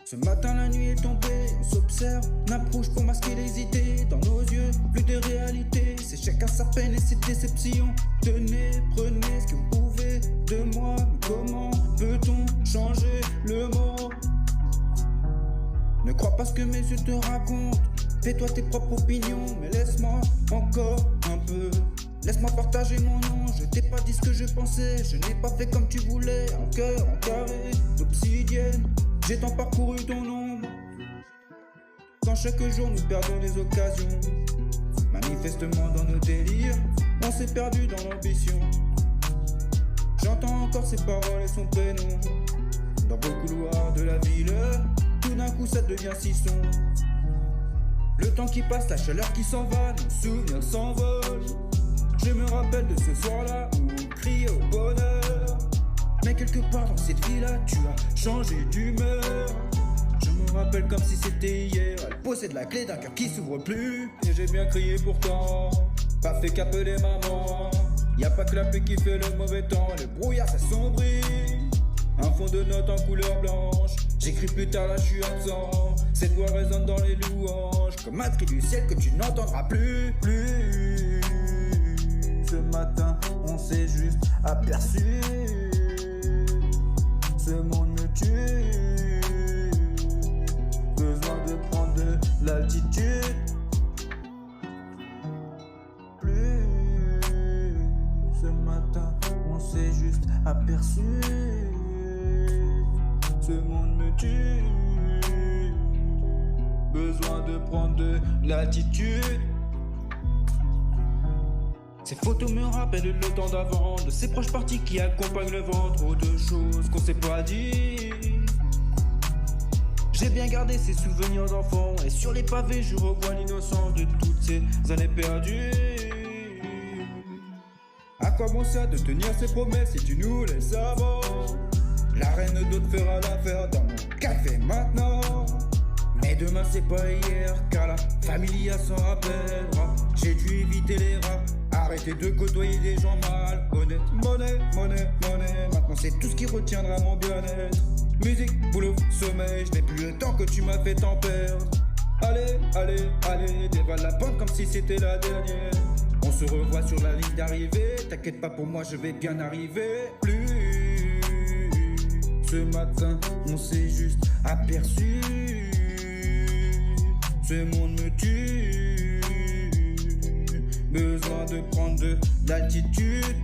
Ce matin la nuit est tombée, on s'observe, n'approche pour masquer les idées. Dans nos yeux, plus de réalité, c'est chacun sa peine et ses déceptions. Tenez, prenez ce que vous pouvez de moi, mais comment peut-on changer le monde? Ne crois pas ce que mes yeux te racontent, fais-toi tes propres opinions, mais laisse-moi encore un peu. Laisse-moi partager mon nom, je t'ai pas dit ce que je pensais, je n'ai pas fait comme tu voulais, en cœur, en carré, d'obsidienne, j'ai tant parcouru ton ombre. Quand chaque jour nous perdons les occasions, manifestement dans nos délires, on s'est perdu dans l'ambition. J'entends encore ses paroles et son prénom, dans vos couloirs de la ville, tout d'un coup ça devient si sombre. Le temps qui passe, la chaleur qui s'en va, nos souvenirs s'envolent. Je me rappelle de ce soir-là où on criait au bonheur. Mais quelque part dans cette vie-là, tu as changé d'humeur. Je me rappelle comme si c'était hier. Elle possède la clé d'un cœur qui s'ouvre plus. Et j'ai bien crié pourtant, pas fait qu'appeler maman. Y'a pas que la pluie qui fait le mauvais temps, le brouillard s'assombrit. Un fond de notes en couleur blanche, j'écris plus tard, là je suis absent. Cette voix résonne dans les louanges, comme un cri du ciel que tu n'entendras plus. Ce matin, on s'est juste aperçu. Ce monde me tue. Besoin de prendre de l'altitude. Ce matin, on s'est juste aperçu. Ce monde me tue. Besoin de prendre de l'altitude. Ces photos me rappellent le temps d'avant, de ces proches parties qui accompagnent le vent. Trop de choses qu'on s'est pas dit. J'ai bien gardé ces souvenirs d'enfant, et sur les pavés je revois l'innocence de toutes ces années perdues. À quoi bon ça de tenir ses promesses si tu nous laisses avant? La reine d'autres fera l'affaire dans mon café maintenant. Mais demain c'est pas hier, car la familia s'en rappellera. J'ai dû éviter les rats, arrêter de côtoyer des gens mal honnêtes. Monnaie, monnaie, monnaie, maintenant c'est tout ce qui retiendra mon bien-être. Musique, boulot, sommeil, je n'ai plus le temps que tu m'as fait t'en perdre. Allez, allez, allez, dévale la pente comme si c'était la dernière. On se revoit sur la ligne d'arrivée, t'inquiète pas pour moi je vais bien arriver. Ce matin, on s'est juste aperçu. Ce monde me tue. Besoin de prendre de l'altitude.